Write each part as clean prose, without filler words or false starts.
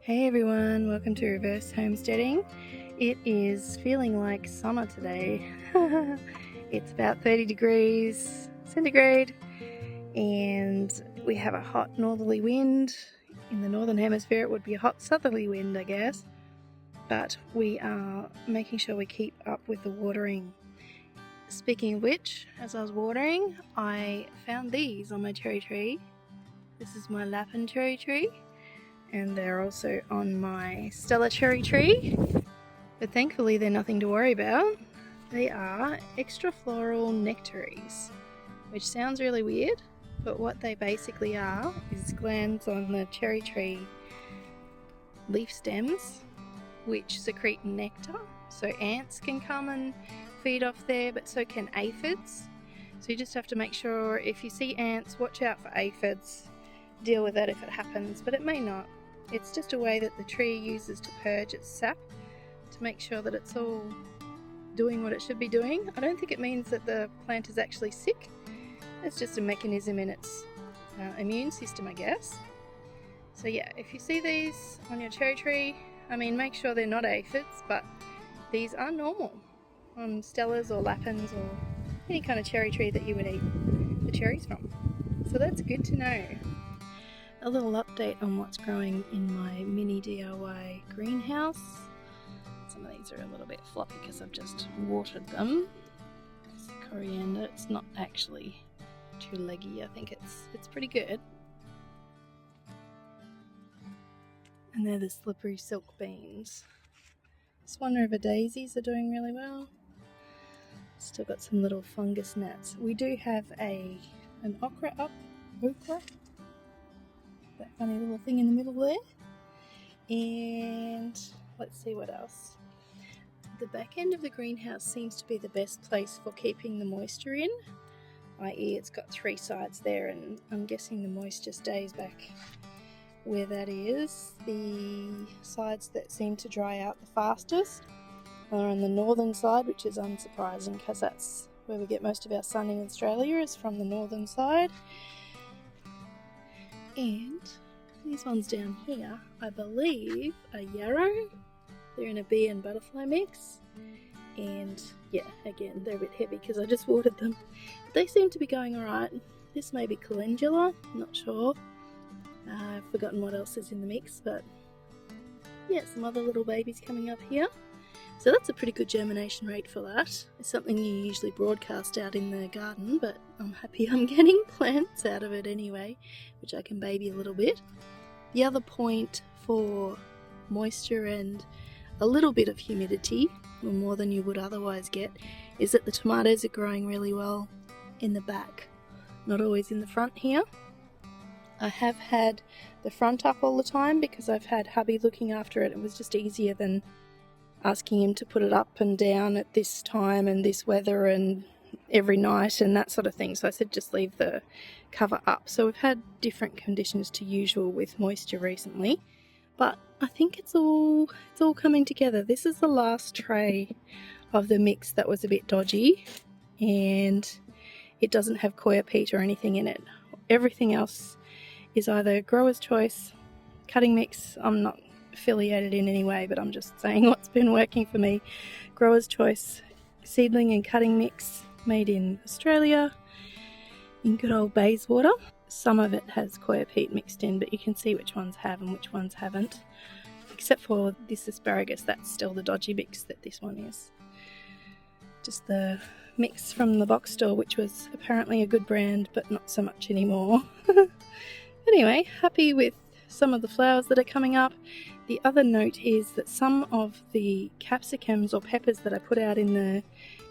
Hey everyone, welcome to Reverse Homesteading. It is feeling like summer today. It's about 30 degrees centigrade and we have a hot northerly wind. In the northern hemisphere it would be a hot southerly wind, I guess. But we are making sure we keep up with the watering. Speaking of which, as I was watering, I found these on my cherry tree. This is my lapin cherry tree. And they're also on my Stella cherry tree, but thankfully they're nothing to worry about. They are extra floral nectaries, which sounds really weird, but what they basically are is glands on the cherry tree leaf stems which secrete nectar, so ants can come and feed off there, but so can aphids. So you just have to make sure if you see ants, watch out for aphids, deal with that if it happens, but it may not. It's just a way that the tree uses to purge its sap to make sure that it's all doing what it should be doing. I don't think it means that the plant is actually sick. It's just a mechanism in its immune system, I guess. So yeah, if you see these on your cherry tree, make sure they're not aphids, but these are normal on Stellas or Lapins or any kind of cherry tree that you would eat the cherries from. So that's good to know. A little update on what's growing in my mini DIY greenhouse. Some of these are a little bit floppy because I've just watered them. It's coriander. It's not actually too leggy. I think it's pretty good. And they're the slippery silk beans. Swan River daisies are doing really well. Still got some little fungus gnats. We do have an okra up. Okra? That funny little thing in the middle there. And let's see what else. The back end of the greenhouse seems to be the best place for keeping the moisture in, i.e. it's got three sides there, and I'm guessing the moisture stays back where that is. The sides that seem to dry out the fastest are on the northern side, which is unsurprising because that's where we get most of our sun in Australia, is from the northern side. And these ones down here, I believe, are yarrow. They're in a bee and butterfly mix. And yeah, again, they're a bit heavy because I just watered them. But they seem to be going alright. This may be calendula, not sure. I've forgotten what else is in the mix, but yeah, some other little babies coming up here. So that's a pretty good germination rate for that. It's something you usually broadcast out in the garden, but I'm happy I'm getting plants out of it anyway, which I can baby a little bit. The other point for moisture and a little bit of humidity, or more than you would otherwise get, is that the tomatoes are growing really well in the back, not always in the front here. I have had the front up all the time because I've had hubby looking after it. It was just easier than asking him to put it up and down at this time and this weather and every night and that sort of thing. So I said just leave the cover up. So we've had different conditions to usual with moisture recently, but I think it's all coming together. This is the last tray of the mix that was a bit dodgy, and it doesn't have coir peat or anything in it. Everything else is either grower's choice, cutting mix. I'm not affiliated in any way, but I'm just saying what's been working for me. Grower's choice seedling and cutting mix made in Australia in good old Bayswater. Some of it has coir peat mixed in, but you can see which ones have and which ones haven't, except for this asparagus. That's still the dodgy mix that this one is. Just the mix from the box store, which was apparently a good brand, but not so much anymore. Anyway, happy with some of the flowers that are coming up. The other note is that some of the capsicums or peppers that I put out in the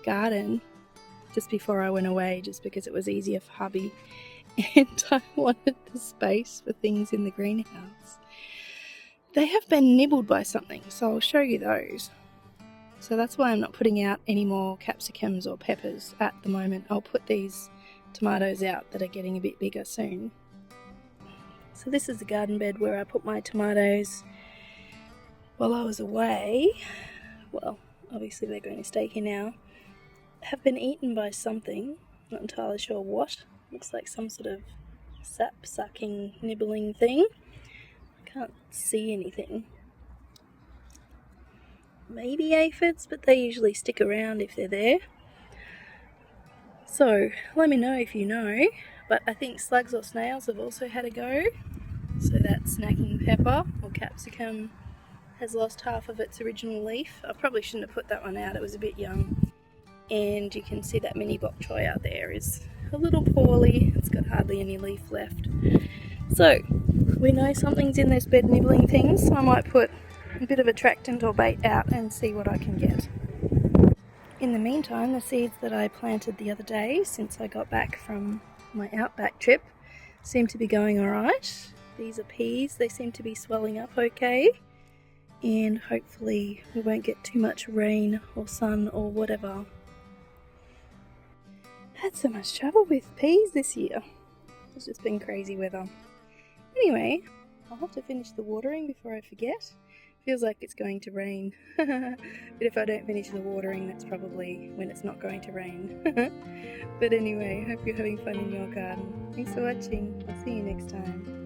garden just before I went away, just because it was easier for hubby and I wanted the space for things in the greenhouse, they have been nibbled by something, so I'll show you those. So that's why I'm not putting out any more capsicums or peppers at the moment. I'll put these tomatoes out that are getting a bit bigger soon. So this is the garden bed where I put my tomatoes while I was away. Well, obviously they're going to stay here now. Have been eaten by something, not entirely sure what. Looks like some sort of sap sucking nibbling thing. Can't see anything. Maybe aphids, but they usually stick around if they're there. So let me know if you know, but I think slugs or snails have also had a go. So that snacking pepper or capsicum has lost half of its original leaf. I probably shouldn't have put that one out, it was a bit young. And you can see that mini bok choy out there is a little poorly, it's got hardly any leaf left. So we know something's in this bed nibbling things, so I might put a bit of attractant or bait out and see what I can get. In the meantime, the seeds that I planted the other day since I got back from my outback trip seem to be going alright. These are peas, they seem to be swelling up okay, and hopefully we won't get too much rain or sun or whatever. Had so much trouble with peas this year. It's just been crazy weather. Anyway, I'll have to finish the watering before I forget. Feels like it's going to rain. But if I don't finish the watering, that's probably when it's not going to rain. But anyway, hope you're having fun in your garden. Thanks for watching. I'll see you next time.